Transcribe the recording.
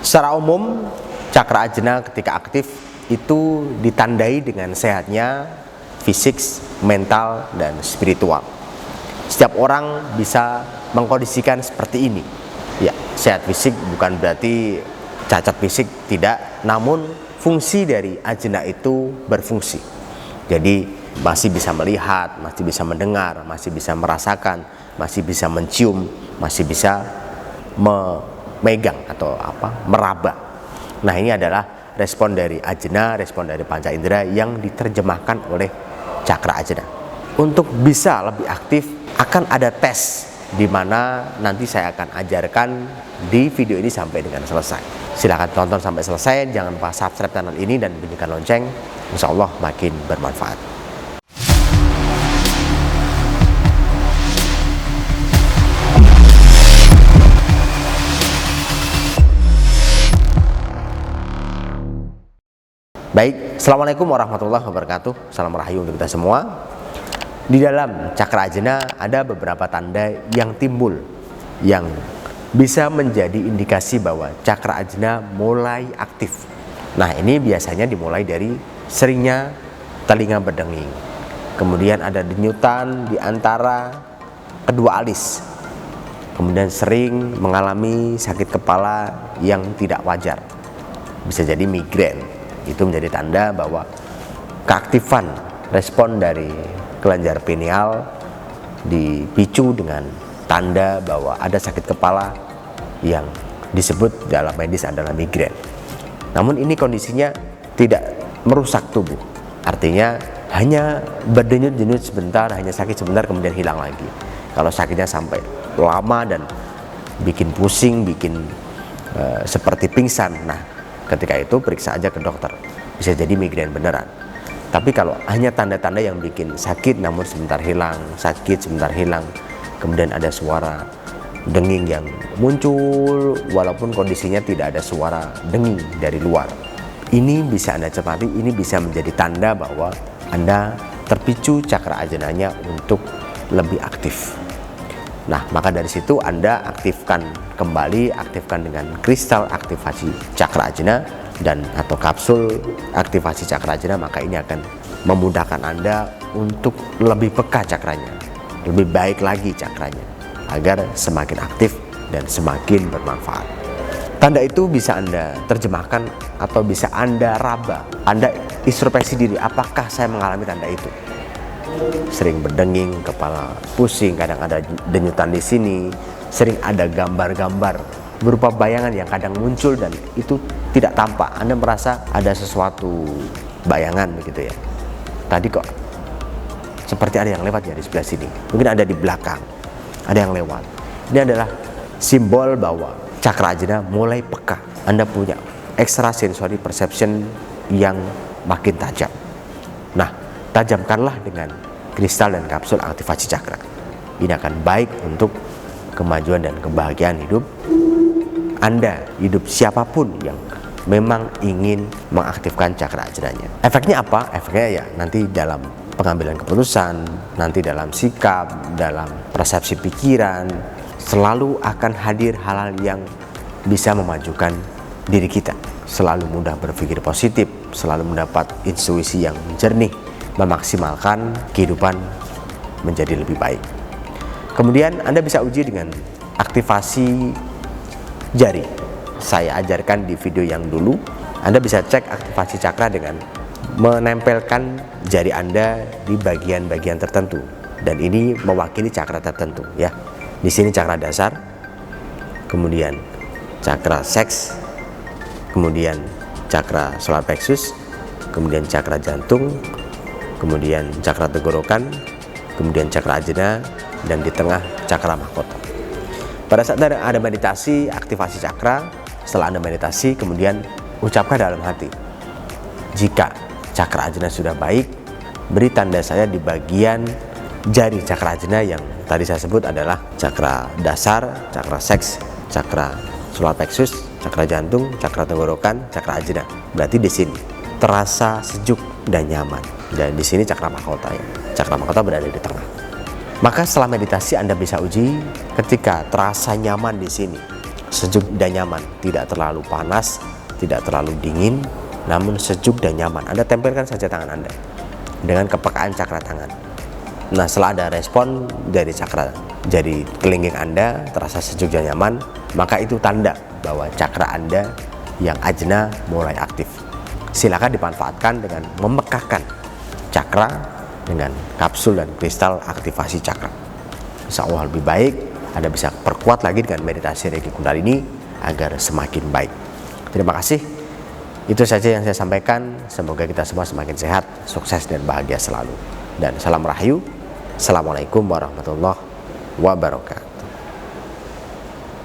Secara umum, cakra ajna ketika aktif itu ditandai dengan sehatnya fisik, mental, dan spiritual. Setiap orang bisa mengkondisikan seperti ini. Ya, sehat fisik bukan berarti cacat fisik, tidak. Namun fungsi dari ajna itu berfungsi. Jadi masih bisa melihat, masih bisa mendengar, masih bisa merasakan, masih bisa mencium, masih bisa memegang atau meraba. Nah, ini adalah respon dari ajna, respon dari panca indera yang diterjemahkan oleh cakra ajna. Untuk bisa lebih aktif akan ada tes di mana nanti saya akan ajarkan di video ini sampai dengan selesai. Silahkan tonton sampai selesai, jangan lupa subscribe channel ini dan bunyikan lonceng. Insya Allah makin bermanfaat. Baik, Assalamualaikum warahmatullahi wabarakatuh. Salam rahayu untuk kita semua. Di dalam cakra ajna ada beberapa tanda yang timbul yang bisa menjadi indikasi bahwa cakra ajna mulai aktif. Nah, ini biasanya dimulai dari seringnya telinga berdenging. Kemudian ada denyutan di antara kedua alis. Kemudian sering mengalami sakit kepala yang tidak wajar. Bisa jadi migrain. Itu menjadi tanda bahwa keaktifan respon dari kelenjar pineal dipicu dengan tanda bahwa ada sakit kepala yang disebut dalam medis adalah migrain. Namun ini kondisinya tidak merusak tubuh. Artinya hanya berdenyut-denyut sebentar, hanya sakit sebentar kemudian hilang lagi. Kalau sakitnya sampai lama dan bikin pusing, bikin seperti pingsan, nah ketika itu periksa aja ke dokter, bisa jadi migrain beneran. Tapi kalau hanya tanda-tanda yang bikin sakit namun sebentar hilang, sakit sebentar hilang, kemudian ada suara denging yang muncul walaupun kondisinya tidak ada suara denging dari luar, ini bisa Anda cermati, ini bisa menjadi tanda bahwa Anda terpicu cakra ajnanya untuk lebih aktif. Nah, maka dari situ Anda aktifkan kembali, aktifkan dengan kristal aktivasi cakra ajna dan atau kapsul aktivasi cakra ajna, maka ini akan memudahkan Anda untuk lebih peka cakranya, lebih baik lagi cakranya, agar semakin aktif dan semakin bermanfaat. Tanda itu bisa Anda terjemahkan atau bisa Anda raba, Anda introspeksi diri, apakah saya mengalami tanda itu? Sering berdenging, kepala pusing, kadang ada denyutan di sini, sering ada gambar-gambar berupa bayangan yang kadang muncul dan itu tidak tampak. Anda merasa ada sesuatu bayangan begitu ya. Tadi kok seperti ada yang lewat ya di sebelah sini. Mungkin ada di belakang, ada yang lewat. Ini adalah simbol bahwa cakra ajna mulai peka. Anda punya extrasensory perception yang makin tajam. Nah, tajamkanlah dengan kristal dan kapsul aktivasi cakra. Ini akan baik untuk kemajuan dan kebahagiaan hidup Anda, hidup siapapun yang memang ingin mengaktifkan cakra ajnanya. Efeknya apa? Efeknya ya nanti dalam pengambilan keputusan, nanti dalam sikap, dalam persepsi pikiran, selalu akan hadir hal-hal yang bisa memajukan diri kita. Selalu mudah berpikir positif, selalu mendapat intuisi yang jernih, memaksimalkan kehidupan menjadi lebih baik. Kemudian Anda bisa uji dengan aktivasi jari. Saya ajarkan di video yang dulu. Anda bisa cek aktivasi cakra dengan menempelkan jari Anda di bagian-bagian tertentu, dan ini mewakili cakra tertentu ya. Di sini cakra dasar, kemudian cakra seks, kemudian cakra solar plexus, kemudian cakra jantung, kemudian cakra tenggorokan, kemudian cakra ajna, dan di tengah cakra mahkota. Pada saat ada meditasi, aktivasi cakra, setelah Anda meditasi, kemudian ucapkan dalam hati, jika cakra ajna sudah baik, beri tanda saya di bagian jari cakra ajna yang tadi saya sebut adalah cakra dasar, cakra seks, cakra solar plexus, cakra jantung, cakra tenggorokan, cakra ajna. Berarti di sini terasa sejuk dan nyaman. Dan di sini cakra mahkota ya. Cakra mahkota berada di tengah. Maka setelah meditasi Anda bisa uji ketika terasa nyaman di sini, sejuk dan nyaman, tidak terlalu panas, tidak terlalu dingin, namun sejuk dan nyaman. Anda tempelkan saja tangan Anda dengan kepekaan cakra tangan. Nah, setelah ada respon dari cakra jadi kelingking Anda terasa sejuk dan nyaman, maka itu tanda bahwa cakra Anda yang ajna mulai aktif. Silakan dimanfaatkan dengan memekahkan cakra dengan kapsul dan kristal aktivasi cakra. Insya Allah lebih baik. Anda bisa perkuat lagi dengan meditasi Reiki Kundalini agar semakin baik. Terima kasih. Itu saja yang saya sampaikan. Semoga kita semua semakin sehat, sukses dan bahagia selalu. Dan salam rahayu. Assalamualaikum warahmatullahi wabarakatuh.